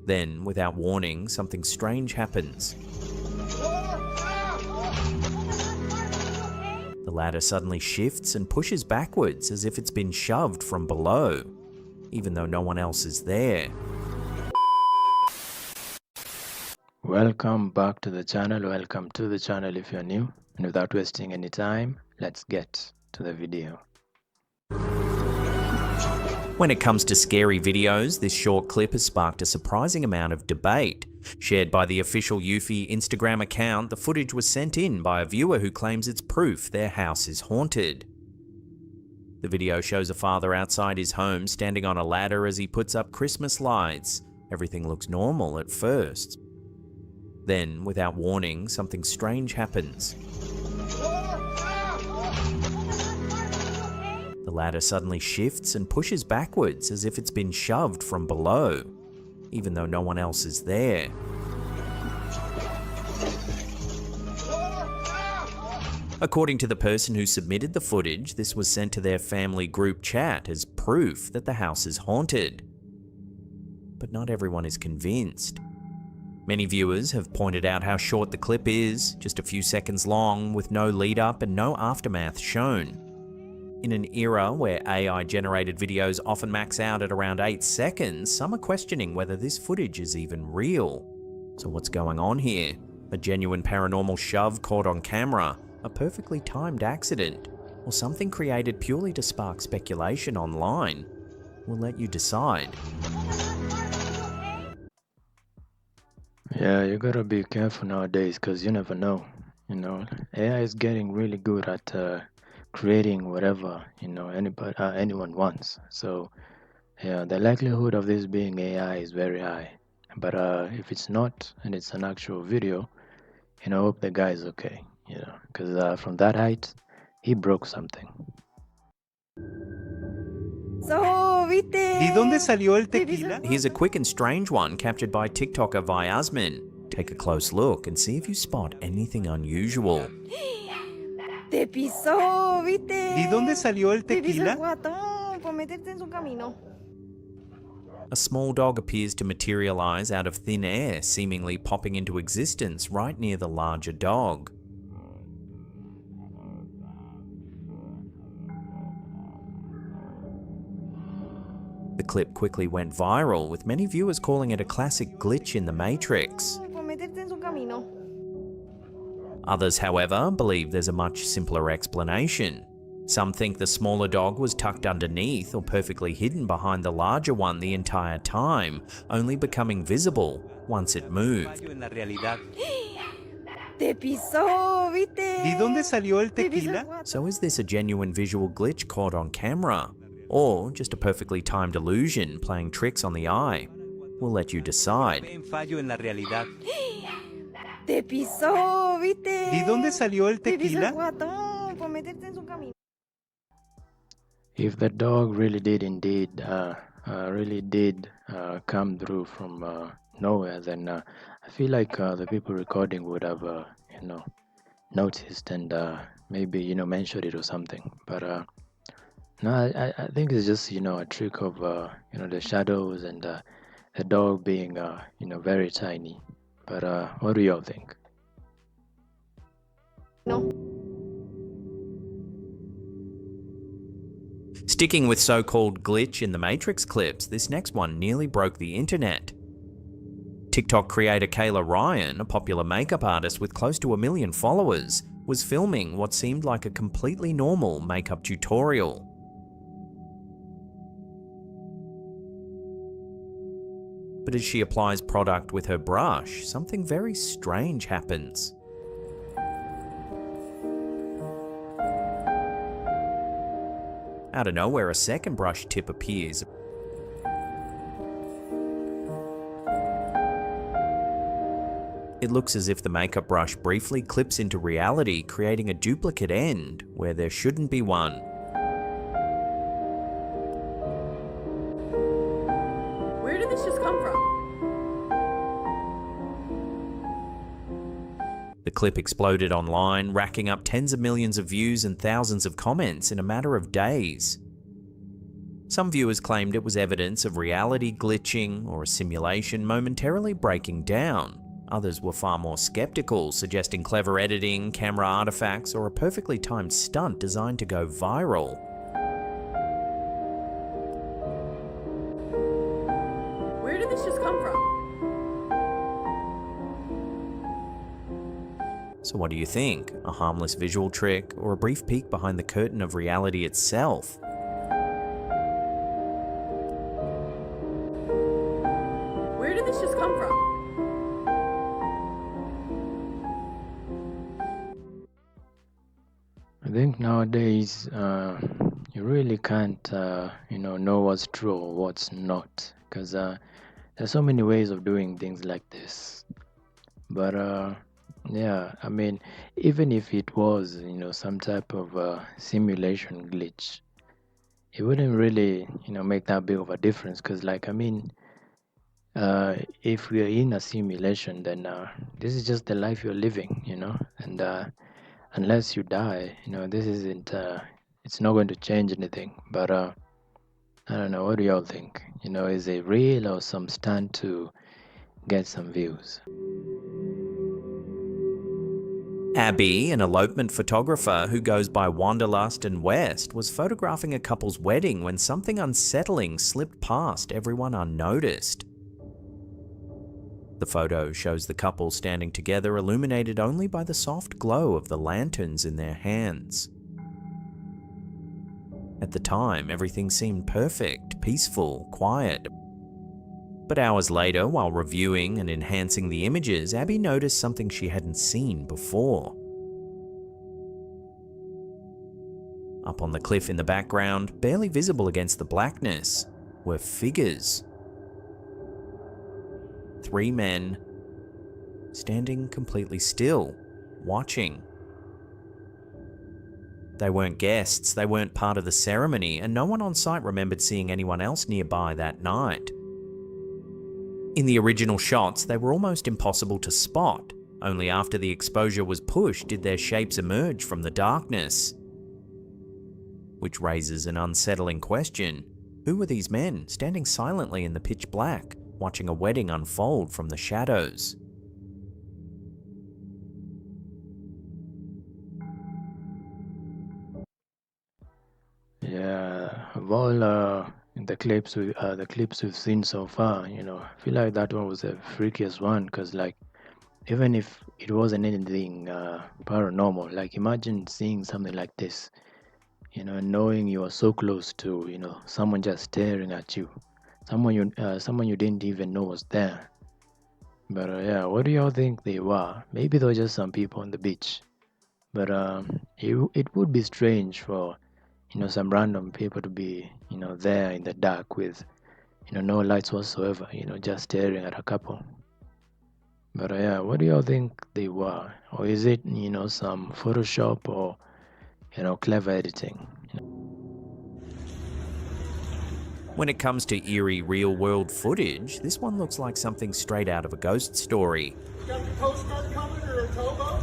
Then, without warning, something strange happens. The ladder suddenly shifts and pushes backwards as if it's been shoved from below, even though no one else is there. Welcome back to the channel. Welcome to the channel if you're new. And without wasting any time, let's get to the video. When it comes to scary videos, this short clip has sparked a surprising amount of debate. Shared by the official Eufy Instagram account, the footage was sent in by a viewer who claims it's proof their house is haunted. The video shows a father outside his home standing on a ladder as he puts up Christmas lights. Everything looks normal at first. Then, without warning, something strange happens. The ladder suddenly shifts and pushes backwards as if it's been shoved from below, even though no one else is there. According to the person who submitted the footage, this was sent to their family group chat as proof that the house is haunted. But not everyone is convinced. Many viewers have pointed out how short the clip is, just a few seconds long, with no lead-up and no aftermath shown. In an era where AI-generated videos often max out at around 8 seconds, some are questioning whether this footage is even real. So what's going on here? A genuine paranormal shove caught on camera? A perfectly timed accident? Or something created purely to spark speculation online? We'll let you decide. Yeah, you gotta be careful nowadays because you never know. AI is getting really good at creating whatever anyone wants. So yeah, the likelihood of this being AI is very high. But if it's not and it's an actual video, I hope the guy is okay. Because from that height, he broke something. ¿De dónde salió el tequila? Here's a quick and strange one captured by TikToker Vyasmin. Take a close look and see if you spot anything unusual. ¿De dónde salió el tequila? A small dog appears to materialize out of thin air, seemingly popping into existence right near the larger dog. The clip quickly went viral, with many viewers calling it a classic glitch in the Matrix. Others, however, believe there's a much simpler explanation. Some think the smaller dog was tucked underneath or perfectly hidden behind the larger one the entire time, only becoming visible once it moved. ¿De dónde salió el tequila? So is this a genuine visual glitch caught on camera? Or just a perfectly timed illusion playing tricks on the eye? We'll let you decide. ¿De dónde salió el tequila? If the dog really did indeed come through from nowhere, then I feel like the people recording would have noticed and maybe mentioned it or something. But no, I think it's just a trick of the shadows and the dog being very tiny. But what do y'all think? No. Sticking with so-called glitch in the Matrix clips, this next one nearly broke the internet. TikTok creator Kayla Ryan, a popular makeup artist with close to 1 million followers, was filming what seemed like a completely normal makeup tutorial. But as she applies product with her brush, something very strange happens. Out of nowhere, a second brush tip appears. It looks as if the makeup brush briefly clips into reality, creating a duplicate end where there shouldn't be one. Where did this just come from? The clip exploded online, racking up tens of millions of views and thousands of comments in a matter of days. Some viewers claimed it was evidence of reality glitching or a simulation momentarily breaking down. Others were far more skeptical, suggesting clever editing, camera artifacts, or a perfectly timed stunt designed to go viral. Where did this just come from? So what do you think? A harmless visual trick, or a brief peek behind the curtain of reality itself? Where did this just come from? I think nowadays you really can't know what's true or what's not, because there's so many ways of doing things like this. But yeah, I mean, even if it was some type of simulation glitch, it wouldn't really make that big of a difference, because like I mean, if we are in a simulation, then this is just the life you're living, and unless you die, this isn't it's not going to change anything. But I don't know, what do y'all think? Is it real or some stunt to get some views? Abby, an elopement photographer who goes by Wanderlust and West, was photographing a couple's wedding when something unsettling slipped past everyone unnoticed. The photo shows the couple standing together, illuminated only by the soft glow of the lanterns in their hands. At the time, everything seemed perfect, peaceful, quiet. But hours later, while reviewing and enhancing the images, Abby noticed something she hadn't seen before. Up on the cliff in the background, barely visible against the blackness, were figures. 3 men, standing completely still, watching. They weren't guests, they weren't part of the ceremony, and no one on site remembered seeing anyone else nearby that night. In the original shots, they were almost impossible to spot. Only after the exposure was pushed did their shapes emerge from the darkness. Which raises an unsettling question. Who were these men standing silently in the pitch black, watching a wedding unfold from the shadows? Yeah, of all the clips we've seen so far, I feel like that one was the freakiest one, because like even if it wasn't anything paranormal, like imagine seeing something like this, knowing you are so close to someone just staring at you, someone you didn't even know was there. But yeah, what do y'all think they were? Maybe they were just some people on the beach, but it would be strange for some random people to be there in the dark with no lights whatsoever, just staring at a couple. But yeah, what do y'all think they were? Or is it some Photoshop or clever editing? When it comes to eerie real-world footage, this one looks like something straight out of a ghost story. Got the Coast Guard coming or a towboat?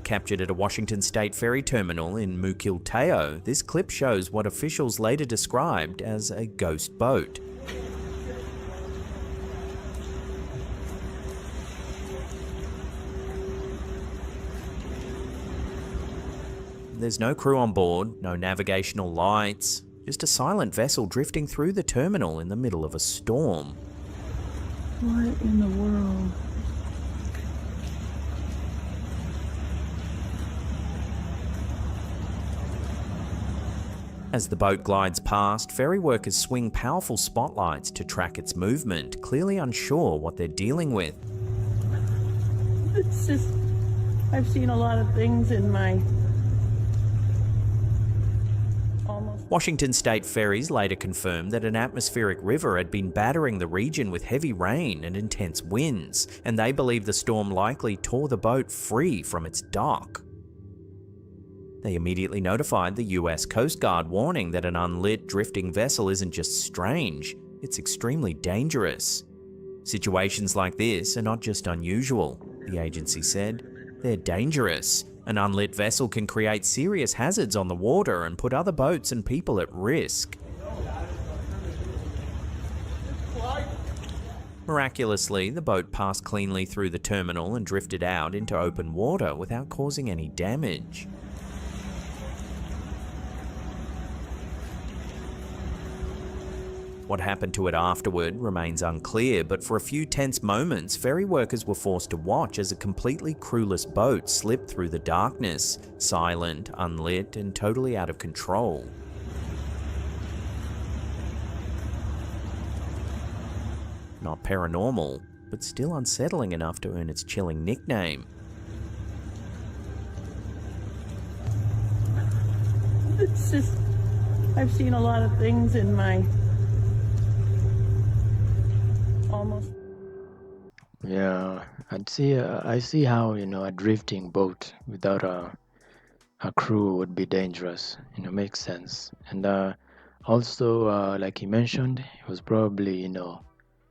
Captured at a Washington State ferry terminal in Mukilteo, this clip shows what officials later described as a ghost boat. There's no crew on board, no navigational lights, just a silent vessel drifting through the terminal in the middle of a storm. What in the world? As the boat glides past, ferry workers swing powerful spotlights to track its movement, clearly unsure what they're dealing with. It's just, I've seen a lot of things in my Washington State ferries later confirmed that an atmospheric river had been battering the region with heavy rain and intense winds, and they believe the storm likely tore the boat free from its dock. They immediately notified the US Coast Guard, warning that an unlit, drifting vessel isn't just strange, it's extremely dangerous. Situations like this are not just unusual, the agency said, they're dangerous. An unlit vessel can create serious hazards on the water and put other boats and people at risk. Miraculously, the boat passed cleanly through the terminal and drifted out into open water without causing any damage. What happened to it afterward remains unclear, but for a few tense moments, ferry workers were forced to watch as a completely crewless boat slipped through the darkness, silent, unlit, and totally out of control. Not paranormal, but still unsettling enough to earn its chilling nickname. It's just, I've seen a lot of things in my almost. Yeah, I see how, a drifting boat without a crew would be dangerous. Makes sense. And also, like he mentioned, it was probably,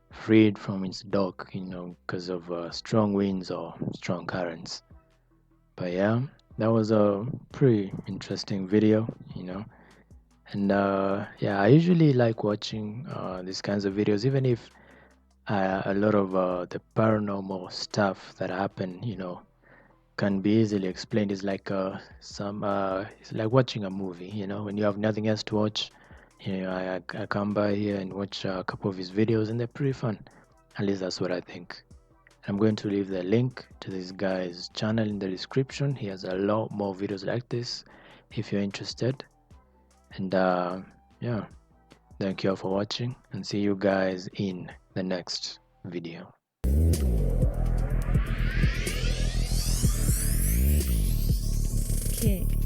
freed from its dock, because of strong winds or strong currents. But yeah, that was a pretty interesting video, And yeah, I usually like watching these kinds of videos, even if a lot of the paranormal stuff that happen, can be easily explained. It's like it's like watching a movie, when you have nothing else to watch. I come by here and watch a couple of his videos, and they're pretty fun. At least that's what I think. I'm going to leave the link to this guy's channel in the description. He has a lot more videos like this if you're interested. And yeah, thank you all for watching, and see you guys in the next video. Kick.